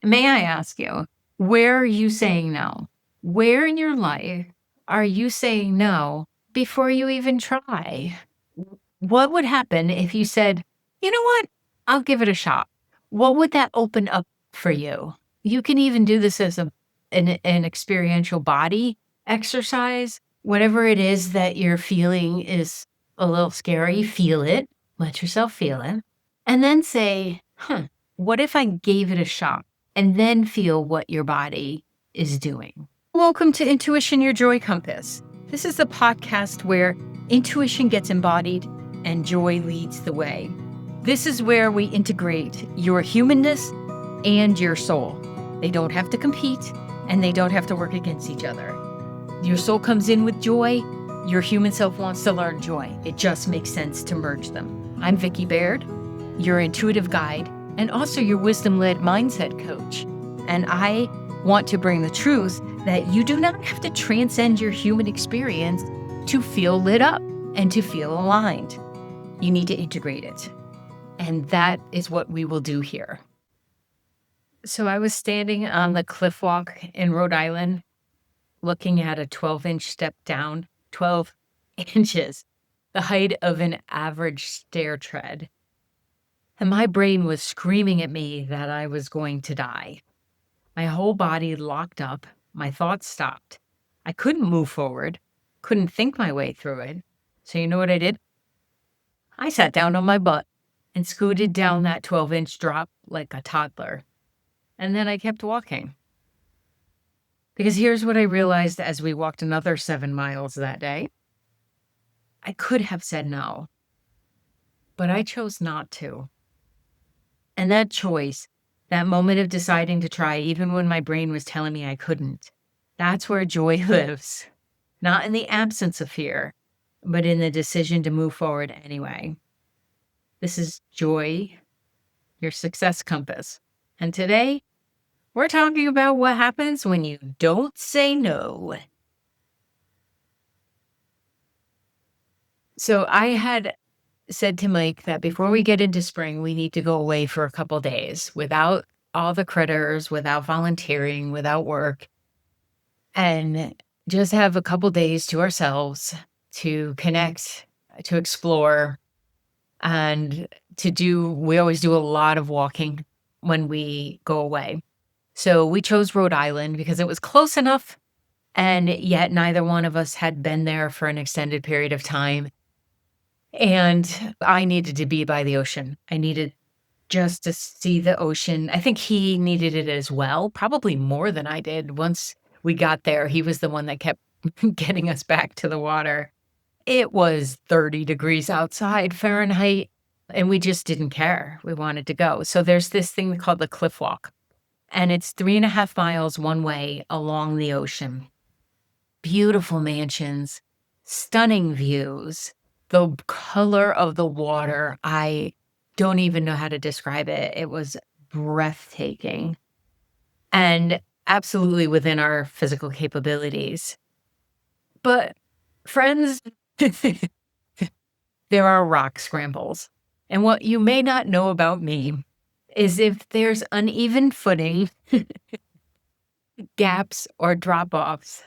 May I ask you, where are you saying no? Where in your life are you saying no before you even try? What would happen if you said, you know what? I'll give it a shot. What would that open up for you? You can even do this as an experiential body exercise. Whatever it is that you're feeling is a little scary, feel it, let yourself feel it, and then say, what if I gave it a shot? And then feel what your body is doing. Welcome to Intuition, Your Joy Compass. This is the podcast where intuition gets embodied and joy leads the way. This is where we integrate your humanness and your soul. They don't have to compete and they don't have to work against each other. Your soul comes in with joy. Your human self wants to learn joy. It just makes sense to merge them. I'm Vicki Baird, your intuitive guide, and also your wisdom-led mindset coach. And I want to bring the truth that you do not have to transcend your human experience to feel lit up and to feel aligned. You need to integrate it. And that is what we will do here. So I was standing on the cliff walk in Rhode Island, looking at a 12-inch step down, 12 inches, the height of an average stair tread. And my brain was screaming at me that I was going to die. My whole body locked up. My thoughts stopped. I couldn't move forward, couldn't think my way through it. So you know what I did? I sat down on my butt and scooted down that 12-inch drop like a toddler. And then I kept walking. Because here's what I realized as we walked another 7 miles that day. I could have said no, but I chose not to. And that choice, that moment of deciding to try, even when my brain was telling me I couldn't, that's where joy lives. Not in the absence of fear, but in the decision to move forward anyway. This is Joy, your success compass. And today, we're talking about what happens when you don't say no. So I had said to Mike that before we get into spring, we need to go away for a couple days without all the critters, without volunteering, without work, and just have a couple days to ourselves to connect, to explore, and we always do a lot of walking when we go away. So we chose Rhode Island because it was close enough, and yet neither one of us had been there for an extended period of time. And I needed to be by the ocean. I needed just to see the ocean. I think he needed it as well, probably more than I did. Once we got there, he was the one that kept getting us back to the water. It was 30 degrees outside Fahrenheit, and we just didn't care. We wanted to go. So there's this thing called the cliff walk, and it's 3.5 miles one way along the ocean. Beautiful mansions, stunning views. The color of the water, I don't even know how to describe it. It was breathtaking and absolutely within our physical capabilities. But friends, there are rock scrambles. And what you may not know about me is if there's uneven footing, gaps, or drop-offs,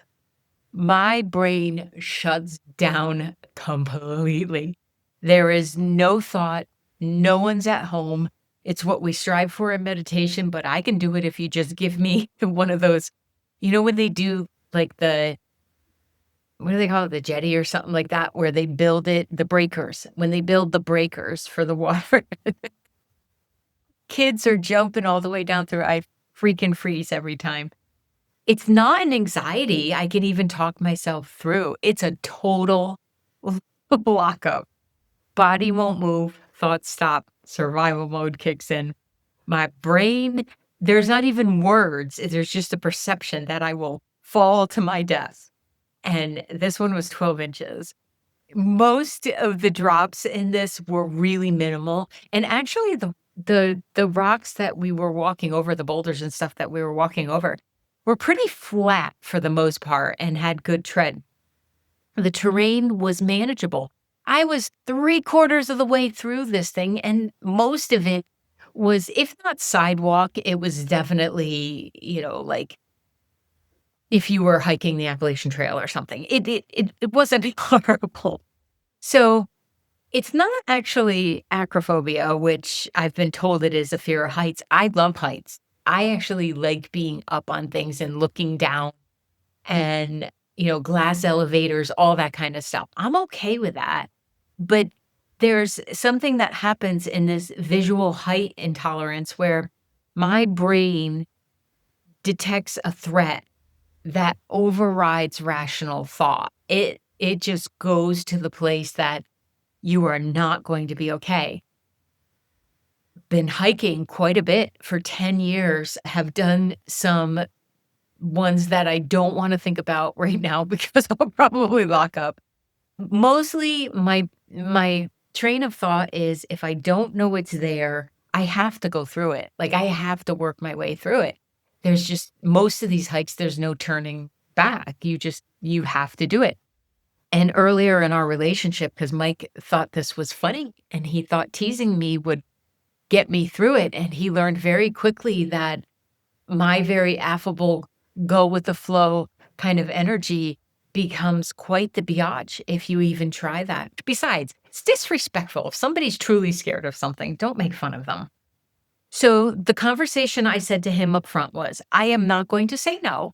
my brain shuts down completely. There is no thought. No one's at home. It's what we strive for in meditation, but I can do it if you just give me one of those, when they do like what do they call it? The jetty or something like that, where they build the breakers. When they build the breakers for the water, kids are jumping all the way down through. I freaking freeze every time. It's not an anxiety I can even talk myself through. It's a total lockup. Body won't move, thoughts stop, survival mode kicks in. My brain, there's not even words. There's just a perception that I will fall to my death. And this one was 12 inches. Most of the drops in this were really minimal. And actually the rocks that we were walking over, the boulders and stuff that we were walking over, were pretty flat for the most part and had good tread. The terrain was manageable. I was 3/4 of the way through this thing, and most of it was, if not sidewalk, it was definitely, like if you were hiking the Appalachian Trail or something. It wasn't horrible. So, it's not actually acrophobia, which I've been told it is a fear of heights. I love heights. I actually like being up on things and looking down and, glass elevators, all that kind of stuff. I'm okay with that. But there's something that happens in this visual height intolerance where my brain detects a threat that overrides rational thought. It just goes to the place that you are not going to be okay. Been hiking quite a bit for 10 years, have done some ones that I don't wanna think about right now because I'll probably lock up. Mostly my train of thought is if I don't know it's there, I have to go through it. Like, I have to work my way through it. There's just most of these hikes, there's no turning back. You have to do it. And earlier in our relationship, because Mike thought this was funny and he thought teasing me would get me through it, and he learned very quickly that my very affable, go with the flow kind of energy becomes quite the biatch if you even try that. Besides, it's disrespectful. If somebody's truly scared of something, don't make fun of them. So the conversation I said to him up front was, I am not going to say no.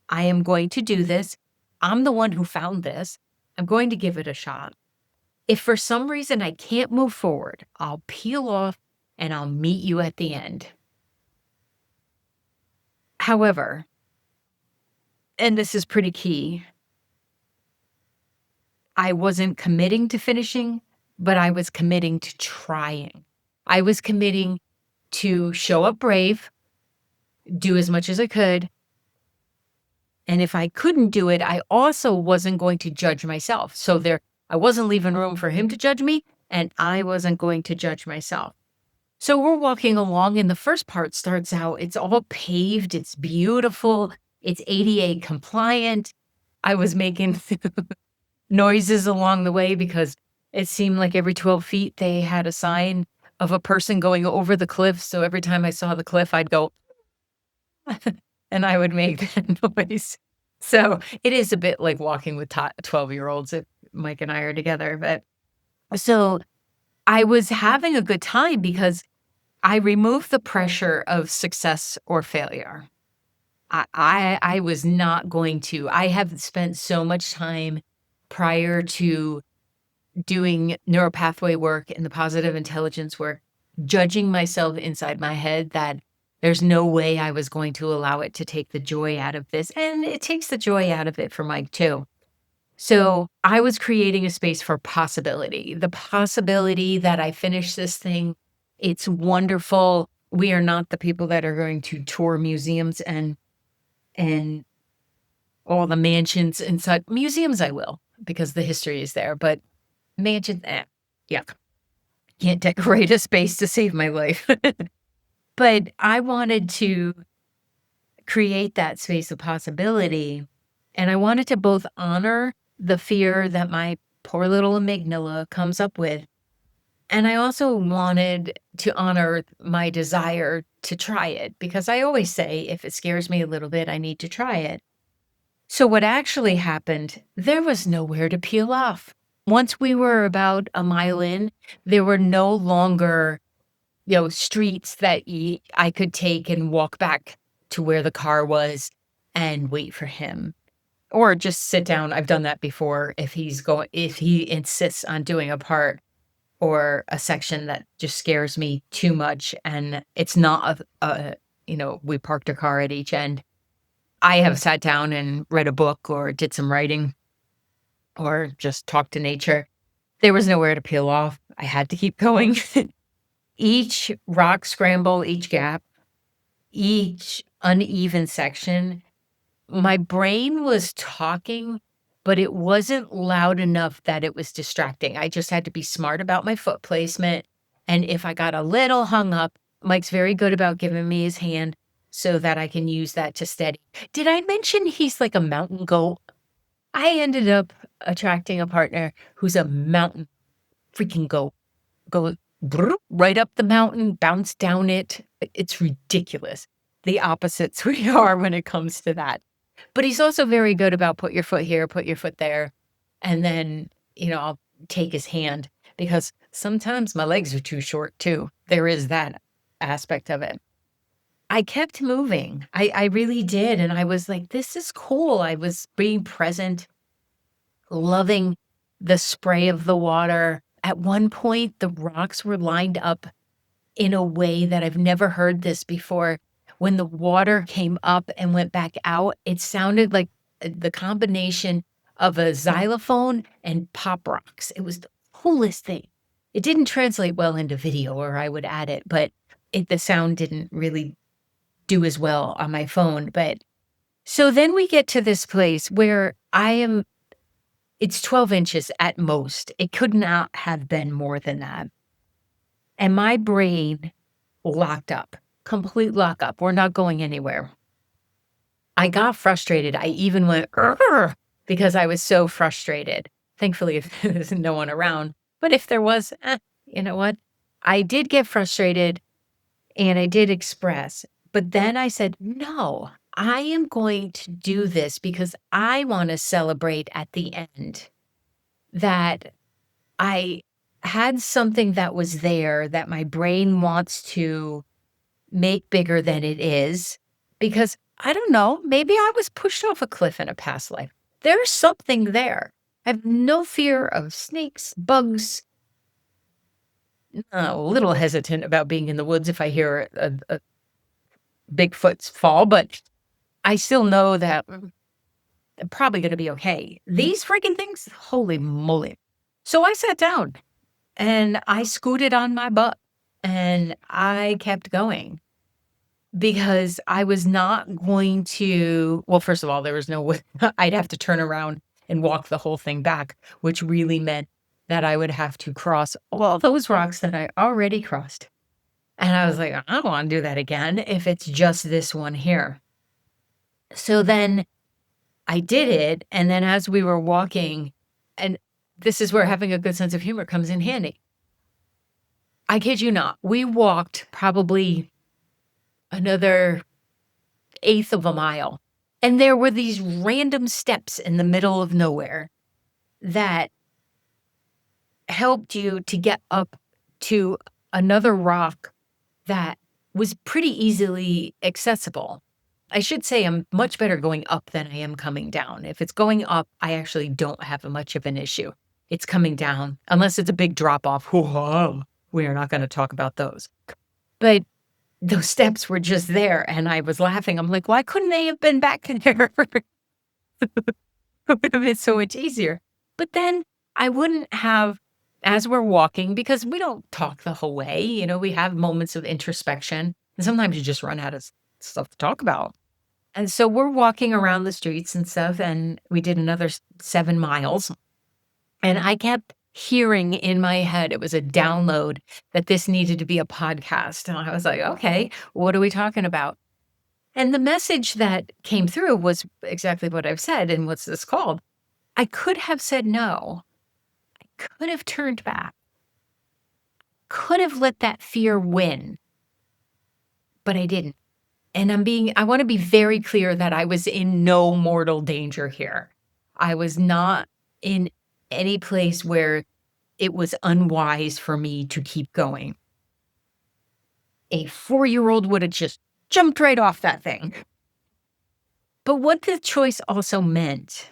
I am going to do this. I'm the one who found this. I'm going to give it a shot. If for some reason I can't move forward, I'll peel off and I'll meet you at the end. However, and this is pretty key, I wasn't committing to finishing, but I was committing to trying. I was committing to show up brave, do as much as I could. And if I couldn't do it, I also wasn't going to judge myself. So I wasn't leaving room for him to judge me, and I wasn't going to judge myself. So we're walking along, and the first part starts out, it's all paved, it's beautiful, it's ADA compliant. I was making noises along the way because it seemed like every 12 feet they had a sign of a person going over the cliff. So every time I saw the cliff, I'd go, and I would make that noise. So it is a bit like walking with 12-year-olds if Mike and I are together. But so I was having a good time because I removed the pressure of success or failure. I was not going to. I have spent so much time prior to doing neuropathway work and the positive intelligence work, judging myself inside my head that there's no way I was going to allow it to take the joy out of this. And it takes the joy out of it for Mike too. So I was creating a space for possibility, the possibility that I finish this thing. It's wonderful. We are not the people that are going to tour museums and all the mansions and such. Museums I will, because the history is there, but mansions, yuck. Can't decorate a space to save my life. But I wanted to create that space of possibility, and I wanted to both honor the fear that my poor little amygdala comes up with, and I also wanted to honor my desire to try it, because I always say, if it scares me a little bit, I need to try it. So what actually happened, there was nowhere to peel off. Once we were about a mile in, there were no longer, streets that I could take and walk back to where the car was and wait for him. Or just sit down. I've done that before if he insists on doing a part or a section that just scares me too much and it's not we parked a car at each end. I have sat down and read a book or did some writing or just talked to nature. There was nowhere to peel off. I had to keep going. Each rock scramble, each gap, each uneven section, my brain was talking, but it wasn't loud enough that it was distracting. I just had to be smart about my foot placement. And if I got a little hung up, Mike's very good about giving me his hand so that I can use that to steady. Did I mention he's like a mountain goat? I ended up attracting a partner who's a mountain freaking goat. right up the mountain, bounce down it. It's ridiculous. The opposites we are when it comes to that. But he's also very good about put your foot here, put your foot there. And then, I'll take his hand because sometimes my legs are too short too. There is that aspect of it. I kept moving. I really did. And I was like, this is cool. I was being present, loving the spray of the water. At one point, the rocks were lined up in a way that I've never heard this before. When the water came up and went back out, it sounded like the combination of a xylophone and pop rocks. It was the coolest thing. It didn't translate well into video, or I would add it, but the sound didn't really do as well on my phone. But so then we get to this place where it's 12 inches at most. It could not have been more than that. And my brain locked up, complete lockup. We're not going anywhere. I got frustrated. I even went, "Urgh," because I was so frustrated. Thankfully, there's no one around. But if there was, you know what? I did get frustrated and I did express. But then I said, no, I am going to do this because I want to celebrate at the end that I had something that was there that my brain wants to make bigger than it is, because I don't know, maybe I was pushed off a cliff in a past life. There's something there. I have no fear of snakes, bugs. A little hesitant about being in the woods if I hear a Bigfoot's fall, but I still know that I'm probably going to be okay. These freaking things, holy moly. So I sat down and I scooted on my butt and I kept going because I was not going to, well, first of all, there was no way I'd have to turn around and walk the whole thing back, which really meant that I would have to cross all those rocks that I already crossed. And I was like, I don't want to do that again if it's just this one here. So then I did it. And then as we were walking, and this is where having a good sense of humor comes in handy. I kid you not, we walked probably another eighth of a mile. And there were these random steps in the middle of nowhere that helped you to get up to another rock that was pretty easily accessible. I should say I'm much better going up than I am coming down. If it's going up, I actually don't have much of an issue. It's coming down, unless it's a big drop off. We are not going to talk about those. But those steps were just there, and I was laughing. I'm like, why couldn't they have been back there? It would have been so much easier. But then I wouldn't have, as we're walking, because we don't talk the whole way, we have moments of introspection, and sometimes you just run out of stuff to talk about. And so we're walking around the streets and stuff, and we did another 7 miles. And I kept hearing in my head, it was a download, that this needed to be a podcast. And I was like, okay, what are we talking about? And the message that came through was exactly what I've said. And what's this called? I could have said no. I could have turned back. Could have let that fear win. But I didn't. And I want to be very clear that I was in no mortal danger here. I was not in any place where it was unwise for me to keep going. A 4-year-old would have just jumped right off that thing. But what the choice also meant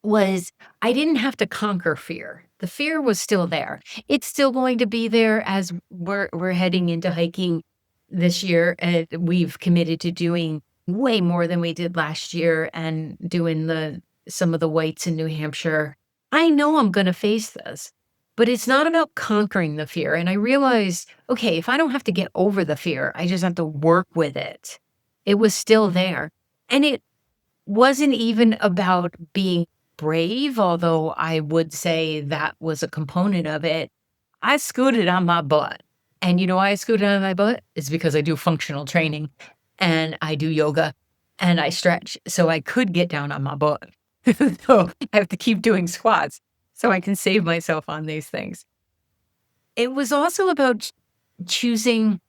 was I didn't have to conquer fear. The fear was still there. It's still going to be there as we're heading into hiking this year. We've committed to doing way more than we did last year and doing some of the whites in New Hampshire. I know I'm going to face this, but it's not about conquering the fear. And I realized, okay, if I don't have to get over the fear, I just have to work with it. It was still there. And it wasn't even about being brave, although I would say that was a component of it. I scooted on my butt. And you know why I scooted on my butt? It's because I do functional training and I do yoga and I stretch. So I could get down on my butt. So I have to keep doing squats so I can save myself on these things. it was also about choosing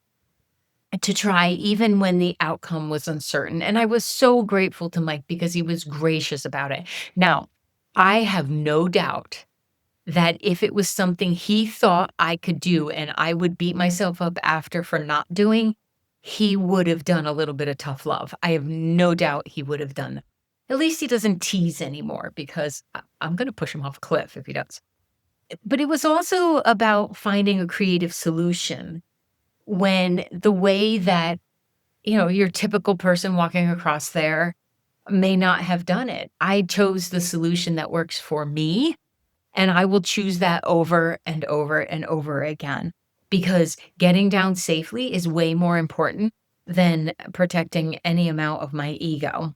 to try even when the outcome was uncertain. And I was so grateful to Mike because he was gracious about it. Now, I have no doubt that if it was something he thought I could do and I would beat myself up after for not doing, he would have done a little bit of tough love. I have no doubt he would have done that. At least he doesn't tease anymore because I'm going to push him off a cliff if he does. But it was also about finding a creative solution when the way that, your typical person walking across there may not have done it. I chose the solution that works for me, and I will choose that over and over and over again because getting down safely is way more important than protecting any amount of my ego.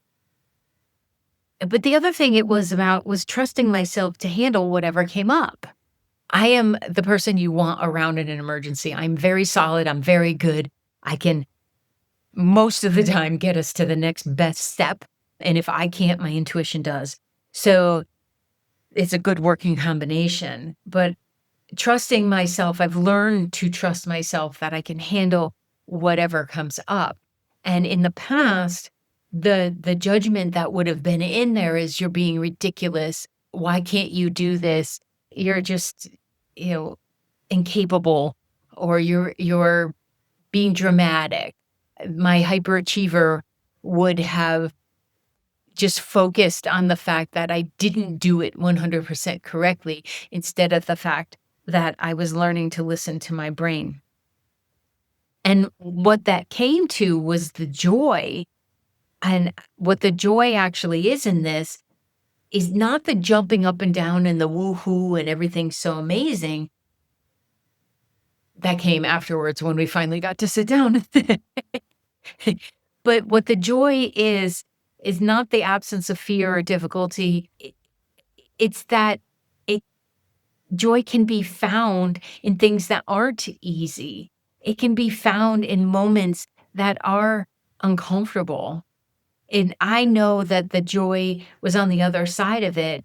But the other thing it was about was trusting myself to handle whatever came up. I am the person you want around in an emergency. I'm very solid. I'm very good. I can most of the time get us to the next best step. And if I can't, my intuition does. So it's a good working combination. But trusting myself, I've learned to trust myself that I can handle whatever comes up. And in the past, the judgment that would have been in there is you're being ridiculous. Why can't you do this? You're just, you know, incapable, or you're being dramatic. My hyperachiever would have just focused on the fact that I didn't do it 100% correctly instead of the fact that I was learning to listen to my brain. And what that came to was the joy. And what the joy actually is in this is not the jumping up and down and the woohoo and everything's so amazing. That came afterwards when we finally got to sit down. But what the joy is not the absence of fear or difficulty. It's that it joy can be found in things that aren't easy. It can be found in moments that are uncomfortable. And I know that the joy was on the other side of it.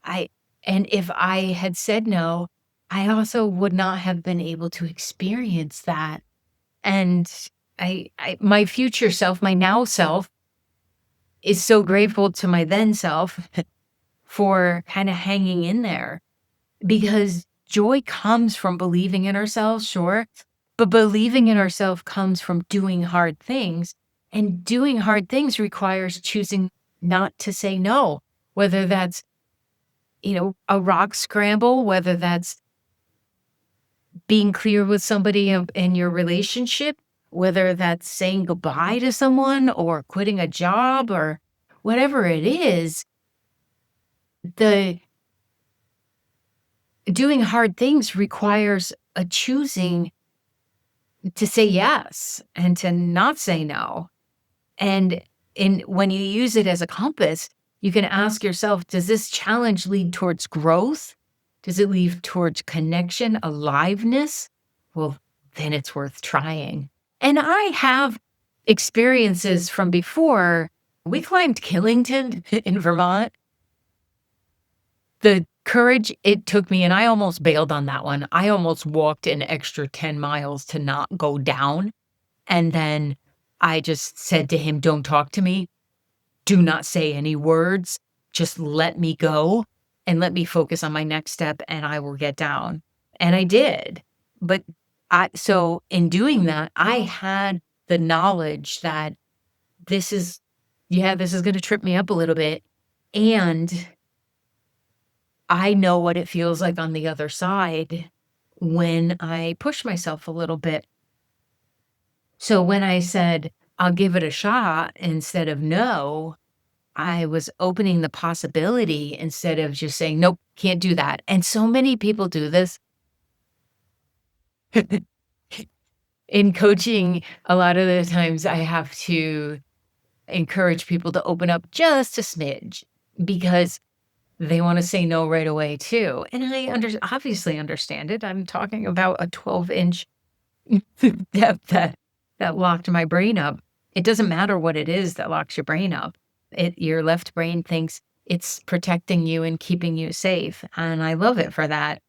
I and if I had said no, I also would not have been able to experience that. And I my future self, my now self, is so grateful to my then self for kind of hanging in there because joy comes from believing in ourselves, sure, but believing in ourselves comes from doing hard things. And doing hard things requires choosing not to say no, whether that's, a rock scramble, whether that's being clear with somebody in your relationship, whether that's saying goodbye to someone or quitting a job or whatever it is, the doing hard things requires a choosing to say yes and to not say no. And when you use it as a compass, you can ask yourself, does this challenge lead towards growth? Does it lead towards connection, aliveness? Well, then it's worth trying. And I have experiences from before. We climbed Killington in Vermont. The courage it took me, and I almost bailed on that one. I almost walked an extra 10 miles to not go down. And then I just said to him, don't talk to me. Do not say any words. Just let me go and let me focus on my next step and I will get down. And I did. But so in doing that, I had the knowledge that this is going to trip me up a little bit. And I know what it feels like on the other side when I push myself a little bit. So when I said, I'll give it a shot instead of no, I was opening the possibility instead of just saying, nope, can't do that. And so many people do this. In coaching, a lot of the times I have to encourage people to open up just a smidge because they want to say no right away too. And I obviously understand it. I'm talking about a 12-inch depth that locked my brain up. It doesn't matter what it is that locks your brain up. Your left brain thinks it's protecting you and keeping you safe. And I love it for that.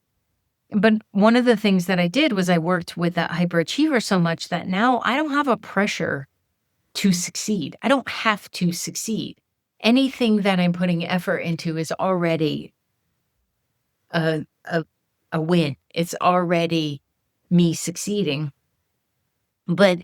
But one of the things that I did was I worked with that hyperachiever so much that now I don't have a pressure to succeed. I don't have to succeed. Anything that I'm putting effort into is already a a a win. It's already me succeeding. But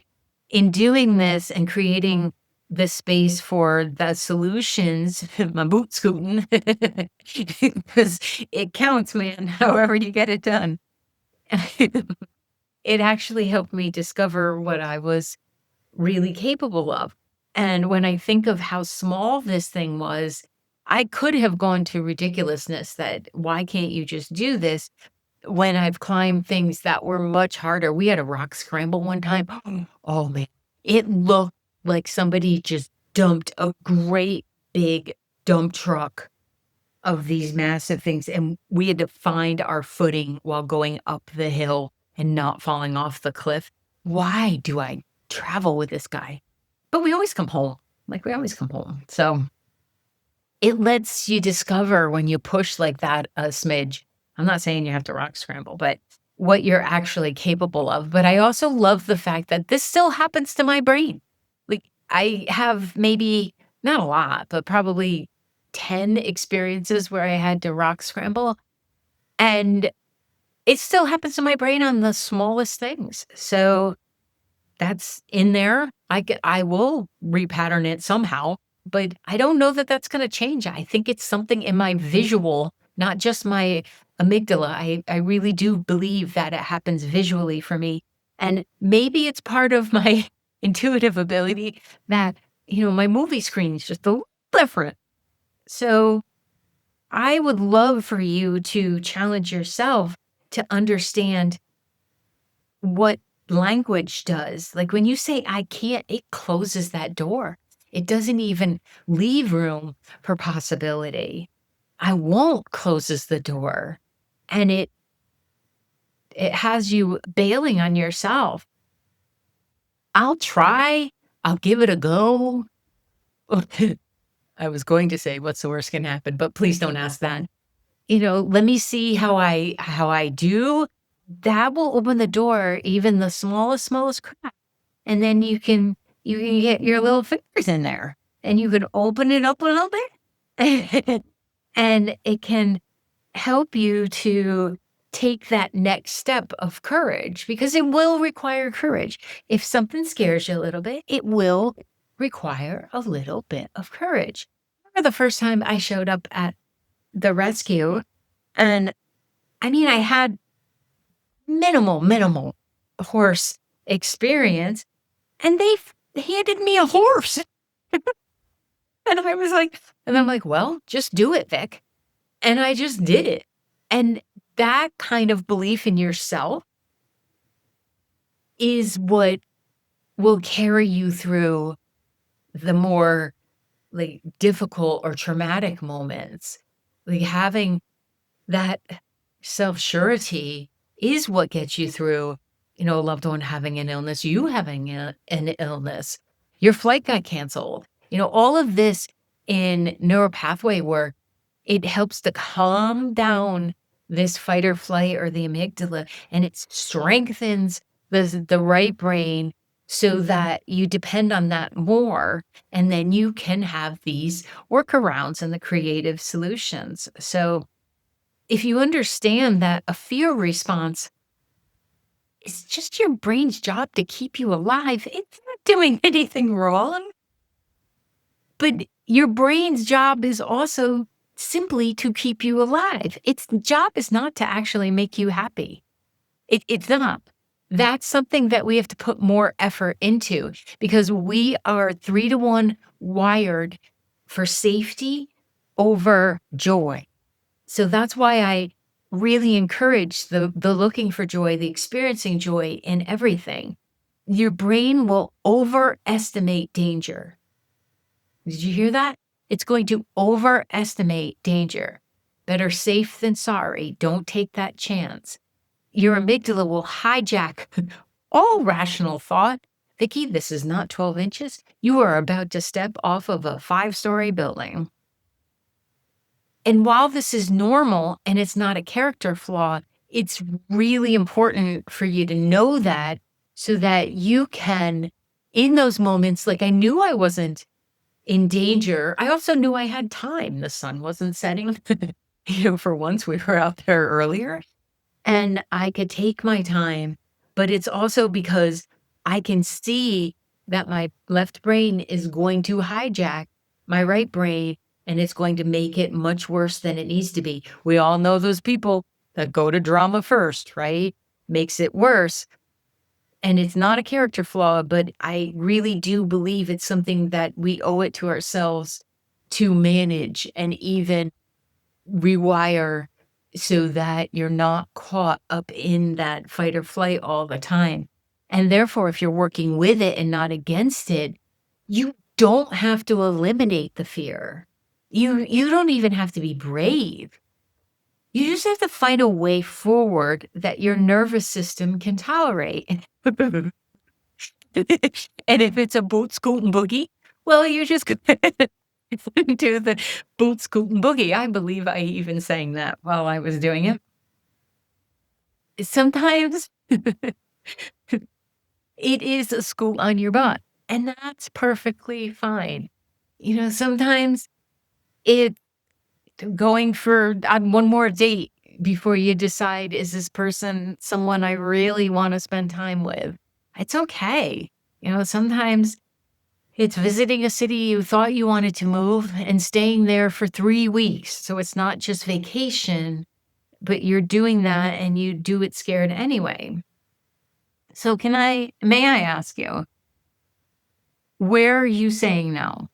in doing this and creating the space for the solutions, my boot scooting, because it counts, man, however you get it done. It actually helped me discover what I was really capable of. And when I think of how small this thing was, I could have gone to ridiculousness that why can't you just do this when I've climbed things that were much harder. We had a rock scramble one time. Oh man, it looked like somebody just dumped a great big dump truck of these massive things, and we had to find our footing while going up the hill and not falling off the cliff. Why do I travel with this guy? But we always come home. Like, we always come home. So it lets you discover when you push like that a smidge. I'm not saying you have to rock scramble, but what you're actually capable of. But I also love the fact that this still happens to my brain. Like, I have maybe not a lot, but probably 10 experiences where I had to rock scramble, and it still happens to my brain on the smallest things. So that's in there. I will repattern it somehow, but I don't know that that's gonna change. I think it's something in my visual, not just my amygdala. I really do believe that it happens visually for me, and maybe it's part of my intuitive ability that, my movie screen is just a little different. So, I would love for you to challenge yourself to understand what language does. Like when you say, I can't, it closes that door. It doesn't even leave room for possibility. I won't closes the door. And it has you bailing on yourself. I'll try. I'll give it a go. I was going to say, what's the worst can happen? But please don't ask that. Let me see how I do. That will open the door, even the smallest crack, and then you can get your little fingers in there, and you can open it up a little bit, and it can help you to take that next step of courage, because it will require courage. If something scares you a little bit, it will require a little bit of courage. I remember the first time I showed up at the rescue, and I mean, I had minimal horse experience, and they handed me a horse. And I was like, and I'm like, well, just do it, Vic. And I just did it. And that kind of belief in yourself is what will carry you through the more like difficult or traumatic moments. Like having that self-surety is what gets you through, a loved one having an illness, you having an illness, your flight got canceled. All of this in neuropathway work, it helps to calm down this fight or flight or the amygdala, and it strengthens the right brain so that you depend on that more, and then you can have these workarounds and the creative solutions. So if you understand that a fear response is just your brain's job to keep you alive, it's not doing anything wrong. But your brain's job is also simply to keep you alive. Its job is not to actually make you happy. It's not. That's something that we have to put more effort into, because we are 3-to-1 wired for safety over joy. So that's why I really encourage the looking for joy, the experiencing joy in everything. Your brain will overestimate danger. Did you hear that? It's going to overestimate danger. Better safe than sorry. Don't take that chance. Your amygdala will hijack all rational thought. Vicky, this is not 12 inches. You are about to step off of a 5-story building. And while this is normal and it's not a character flaw, it's really important for you to know that so that you can, in those moments, like I knew I wasn't in danger. I also knew I had time. The sun wasn't setting. For once we were out there earlier and I could take my time, but it's also because I can see that my left brain is going to hijack my right brain and it's going to make it much worse than it needs to be. We all know those people that go to drama first, right? Makes it worse. And it's not a character flaw, but I really do believe it's something that we owe it to ourselves to manage and even rewire so that you're not caught up in that fight or flight all the time. And therefore, if you're working with it and not against it, you don't have to eliminate the fear. You don't even have to be brave. You just have to find a way forward that your nervous system can tolerate. And if it's a boot, scoot, and boogie, well, you just do the boot, scoot, and boogie. I believe I even sang that while I was doing it. Sometimes it is a scoot on your butt, and that's perfectly fine. Sometimes it going for on one more date before you decide, is this person someone I really want to spend time with? It's okay. Sometimes it's visiting a city you thought you wanted to move and staying there for 3 weeks. So it's not just vacation, but you're doing that and you do it scared anyway. So may I ask you, where are you saying no?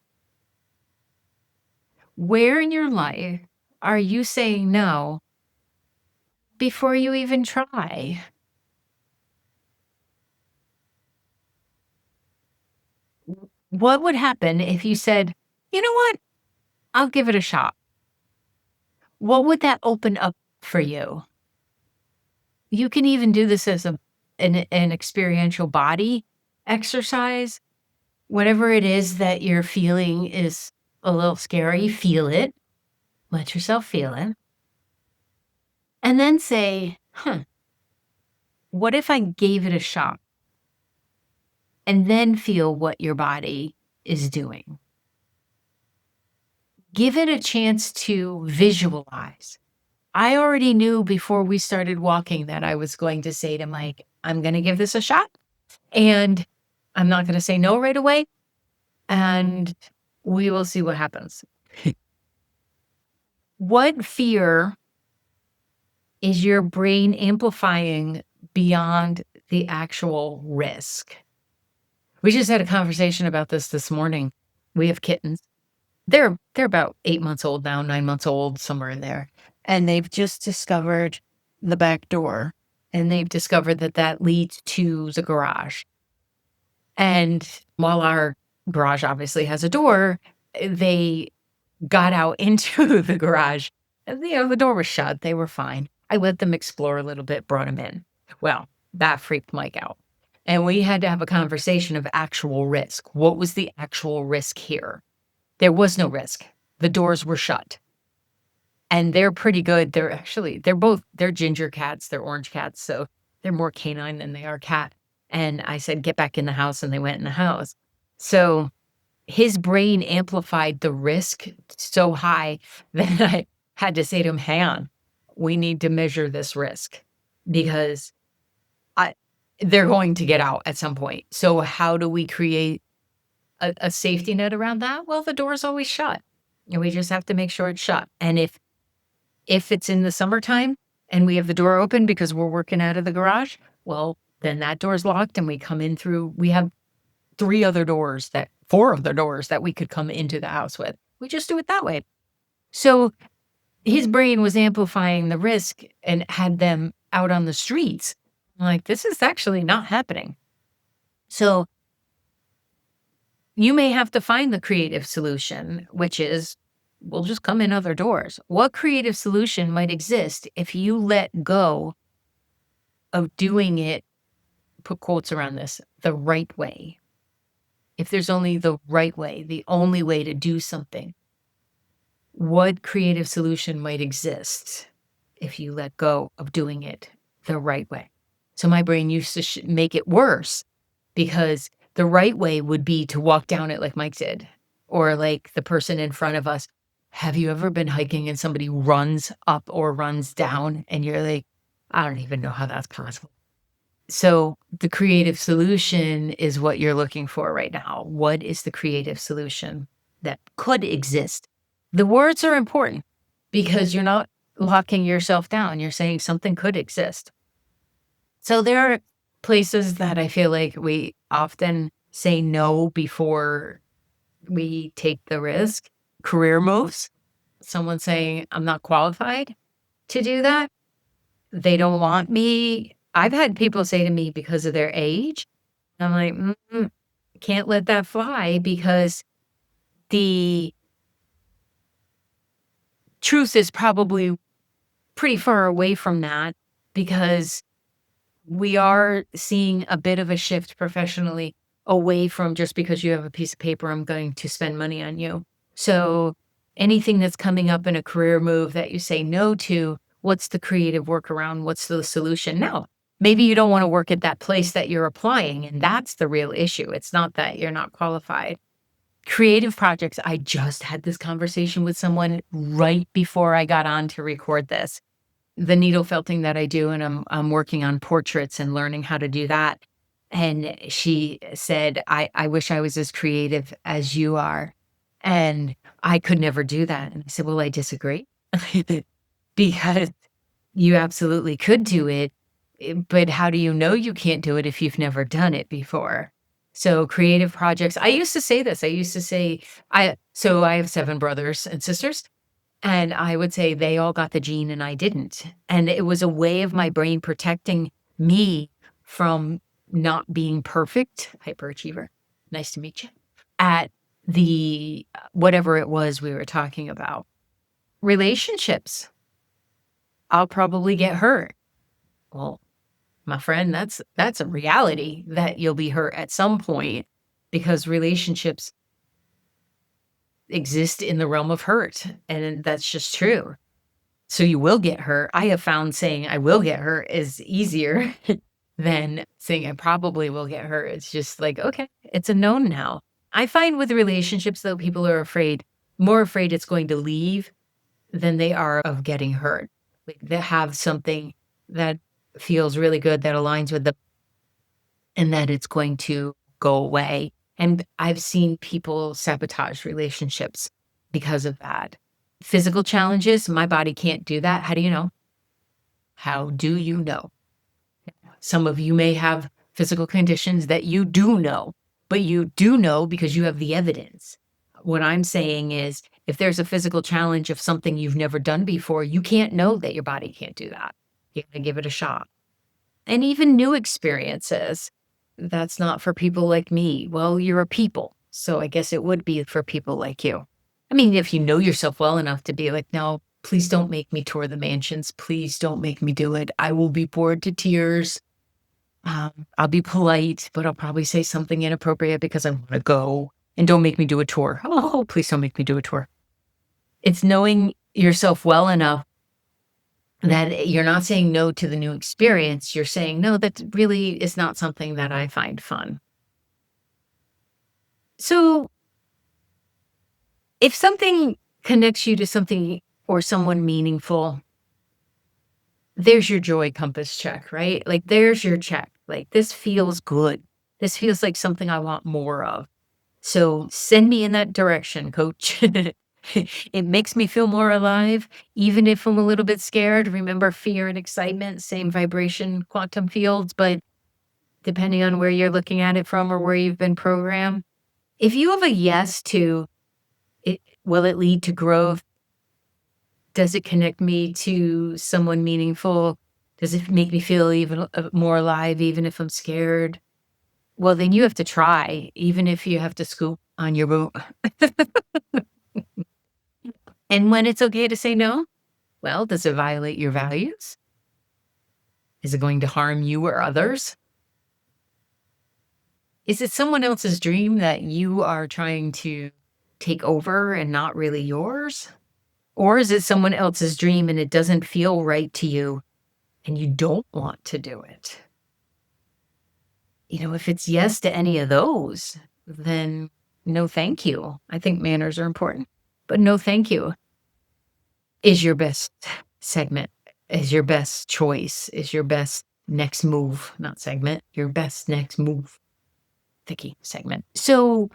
Where in your life are you saying no before you even try? What would happen if you said, you know what? I'll give it a shot. What would that open up for you? You can even do this as an experiential body exercise. Whatever it is that you're feeling is a little scary, feel it. Let yourself feel it. And then say, what if I gave it a shot? And then feel what your body is doing. Give it a chance to visualize. I already knew before we started walking that I was going to say to Mike, I'm going to give this a shot. And I'm not going to say no right away. And we will see what happens. What fear is your brain amplifying beyond the actual risk? We just had a conversation about this morning. We have kittens. They're about 8 months old now, 9 months old, somewhere in there. And they've just discovered the back door. And they've discovered that leads to the garage. And while our garage obviously has a door, they got out into the garage. And, the door was shut. They were fine. I let them explore a little bit, brought them in. Well, that freaked Mike out. And we had to have a conversation of actual risk. What was the actual risk here? There was no risk. The doors were shut. And they're pretty good. They're ginger cats. They're orange cats. So they're more canine than they are cat. And I said, get back in the house. And they went in the house. So his brain amplified the risk so high that I had to say to him, hang on, we need to measure this risk because they're going to get out at some point. So how do we create a safety net around that? Well, the door's always shut. And we just have to make sure it's shut. And if it's in the summertime and we have the door open because we're working out of the garage, well, then that door's locked and we come in through, we have 4 other doors that we could come into the house with. We just do it that way. So his brain was amplifying the risk and had them out on the streets. I'm like, this is actually not happening. So you may have to find the creative solution, which is we'll just come in other doors. What creative solution might exist if you let go of doing it, put quotes around this, the right way? If there's only the right way, the only way to do something, what creative solution might exist if you let go of doing it the right way. So my brain used to make it worse because the right way would be to walk down it like Mike did, or like the person in front of us. Have you ever been hiking and somebody runs up or runs down and you're like, I don't even know how that's possible. So the creative solution is what you're looking for right now. What is the creative solution that could exist? The words are important because you're not locking yourself down. You're saying something could exist. So there are places that I feel like we often say no before we take the risk. Career moves. Someone saying, I'm not qualified to do that. They don't want me. I've had people say to me because of their age, I'm like, can't let that fly because the truth is probably pretty far away from that because we are seeing a bit of a shift professionally away from just because you have a piece of paper, I'm going to spend money on you. So anything that's coming up in a career move that you say no to, what's the creative workaround? What's the solution? No, maybe you don't want to work at that place that you're applying, and that's the real issue. It's not that you're not qualified. Creative projects. I just had this conversation with someone right before I got on to record this. The needle felting that I do, and I'm working on portraits and learning how to do that. And she said, I wish I was as creative as you are. And I could never do that. And I said, well, I disagree. Because you absolutely could do it, but how do you know you can't do it if you've never done it before? So creative projects, I used to say this. I used to say, so I have 7 brothers and sisters. And I would say they all got the gene and I didn't. And it was a way of my brain protecting me from not being perfect, hyperachiever, nice to meet you, at the whatever it was we were talking about. Relationships, I'll probably get hurt. Well, my friend, that's a reality that you'll be hurt at some point because relationships exist in the realm of hurt. And that's just true. So you will get hurt. I have found saying I will get hurt is easier than saying I probably will get hurt. It's just like, okay, it's a known now. I find with relationships, though, people are more afraid it's going to leave than they are of getting hurt. Like they have something that feels really good that aligns with them and that it's going to go away. And I've seen people sabotage relationships because of that. Physical challenges, my body can't do that. How do you know? How do you know? Some of you may have physical conditions that you do know, but you do know because you have the evidence. What I'm saying is, if there's a physical challenge of something you've never done before, you can't know that your body can't do that. You have to give it a shot. And even new experiences, that's not for people like me. Well, you're a people, so I guess it would be for people like you. I mean, if you know yourself well enough to be like, no, please don't make me tour the mansions. Please don't make me do it. I will be bored to tears. I'll be polite, but I'll probably say something inappropriate because I want to go. And don't make me do a tour. Oh, please don't make me do a tour. It's knowing yourself well enough that you're not saying no to the new experience. You're saying, no, that really is not something that I find fun. So if something connects you to something or someone meaningful, there's your joy compass check, right? Like there's your check. Like this feels good. This feels like something I want more of. So send me in that direction, coach. It makes me feel more alive, even if I'm a little bit scared. Remember, fear and excitement, same vibration, quantum fields, but depending on where you're looking at it from or where you've been programmed. If you have a yes to it, will it lead to growth? Does it connect me to someone meaningful? Does it make me feel even more alive, even if I'm scared? Well, then you have to try, even if you have to scoop on your boot. And when it's okay to say no, well, does it violate your values? Is it going to harm you or others? Is it someone else's dream that you are trying to take over and not really yours? Or is it someone else's dream and it doesn't feel right to you and you don't want to do it? If it's yes to any of those, then no thank you. I think manners are important, but no thank you is your best segment, is your best choice, is your best next move, not segment, your best next move. Thicky segment. So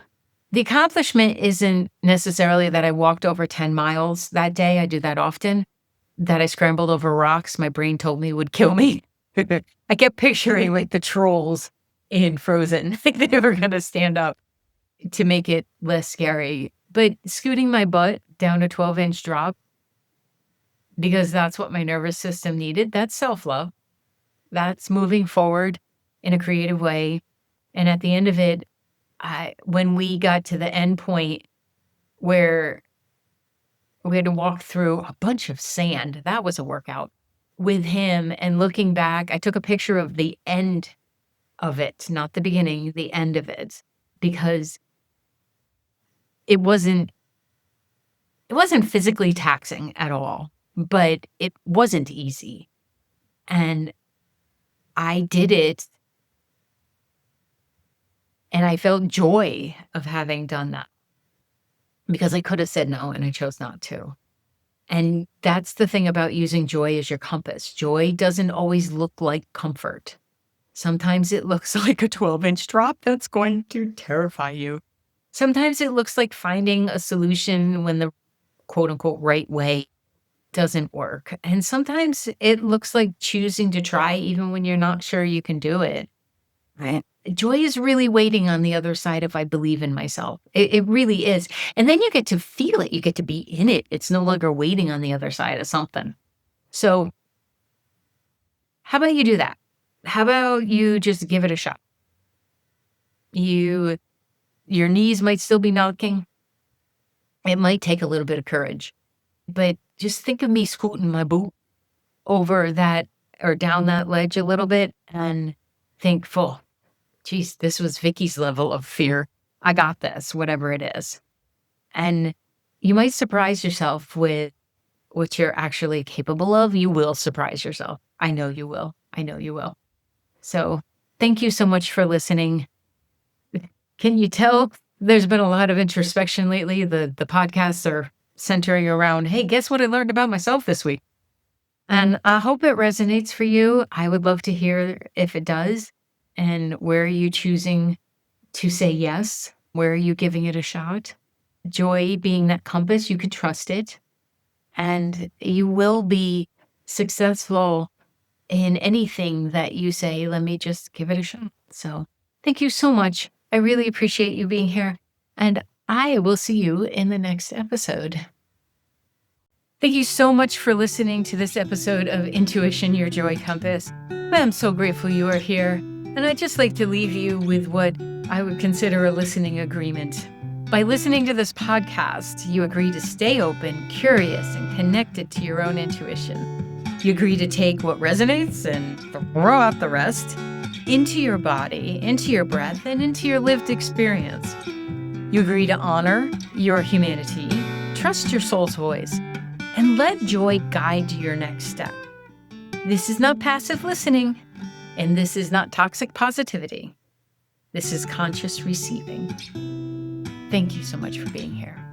the accomplishment isn't necessarily that I walked over 10 miles that day. I do that often. That I scrambled over rocks my brain told me would kill me. I kept picturing like the trolls in Frozen. Like they were going to stand up to make it less scary. But scooting my butt down a 12-inch drop, because that's what my nervous system needed, that's self-love. That's moving forward in a creative way. And at the end of it, when we got to the end point where we had to walk through a bunch of sand, that was a workout with him. And looking back, I took a picture of the end of it, not the beginning, the end of it, because it wasn't physically taxing at all, but it wasn't easy. And I did it. And I felt joy of having done that because I could have said no and I chose not to. And that's the thing about using joy as your compass. Joy doesn't always look like comfort. Sometimes it looks like a 12-inch drop that's going to terrify you. Sometimes it looks like finding a solution when the quote unquote right way doesn't work. And sometimes it looks like choosing to try even when you're not sure you can do it. Right. Joy is really waiting on the other side of I believe in myself. It really is. And then you get to feel it. You get to be in it. It's no longer waiting on the other side of something. So how about you do that? How about you just give it a shot? Your knees might still be knocking. It might take a little bit of courage. But just think of me scooting my boot over that or down that ledge a little bit and think, geez, this was Vicky's level of fear. I got this, whatever it is. And you might surprise yourself with what you're actually capable of. You will surprise yourself. I know you will. I know you will. So thank you so much for listening. Can you tell there's been a lot of introspection lately? The podcasts are centering around, hey, guess what I learned about myself this week? And I hope it resonates for you. I would love to hear if it does. And where are you choosing to say yes? Where are you giving it a shot? Joy being that compass, you can trust it. And you will be successful in anything that you say, let me just give it a shot. So thank you so much. I really appreciate you being here. And I will see you in the next episode. Thank you so much for listening to this episode of Intuition, Your Joy Compass. I'm so grateful you are here. And I'd just like to leave you with what I would consider a listening agreement. By listening to this podcast, you agree to stay open, curious, and connected to your own intuition. You agree to take what resonates and throw out the rest into your body, into your breath, and into your lived experience. You agree to honor your humanity, trust your soul's voice, and let joy guide your next step. This is not passive listening, and this is not toxic positivity. This is conscious receiving. Thank you so much for being here.